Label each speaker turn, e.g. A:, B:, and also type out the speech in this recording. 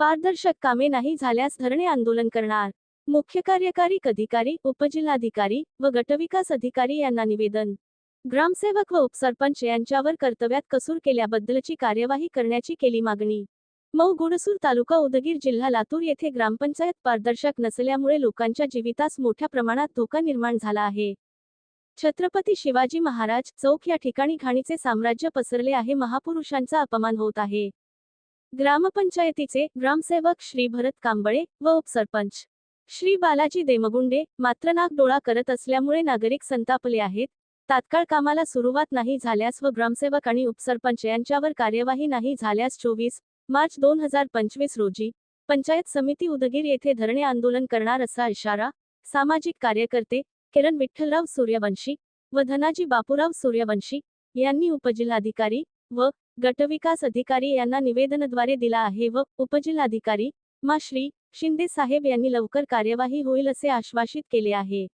A: पारदर्शक कामे नाही झाल्यास धरणे आंदोलन करणार. मुख्य कार्यकारी अधिकारी, उपजिल्हाधिकारी व गटविकास अधिकारी यांना निवेदन. ग्रामसेवक व उपसरपंच यांच्यावर कर्तव्यात कसूर केल्याबद्दलची कार्यवाही करण्याची केली मागणी. मौ गुडसूर तालुका उदगीर जिल्हा लातूर येथे ग्रामपंचायत पारदर्शक नसल्यामुळे लोकांच्या जीवितास मोठ्या प्रमाणात धोका निर्माण झाला आहे. छत्रपती शिवाजी महाराज चौक या ठिकाणी घाणीचे साम्राज्य पसरले आहे. महापुरुषांचा अपमान होत आहे. ग्रामपंचायतीचे ग्रामसेवक श्री भरत कांबळे व उपसरपंच श्री बालाजी देमगुंडे मात्र नाकडोळा करत असल्यामुळे नागरिक संतापले आहेत. तात्काळ कामाला सुरुवात नाही झाल्यास व ग्रामसेवक आणि उपसरपंच यांच्यावर कार्यवाही नाही झाल्यास 24 मार्च 2025 रोजी पंचायत समिती उदगीर येथे धरणे आंदोलन करणार असा इशारा सामाजिक कार्यकर्ते किरण विठ्ठलराव सूर्यवंशी व धनाजी बापूराव सूर्यवंशी यांनी उपजिल्हाधिकारी व गटविकास अधिकारी यांना निवेदनाद्वारे दिला आहे व उपजिल्हाधिकारी मा. श्री. शिंदे साहेब यांनी लवकर कार्यवाही होईल असे आश्वासित केले आहे.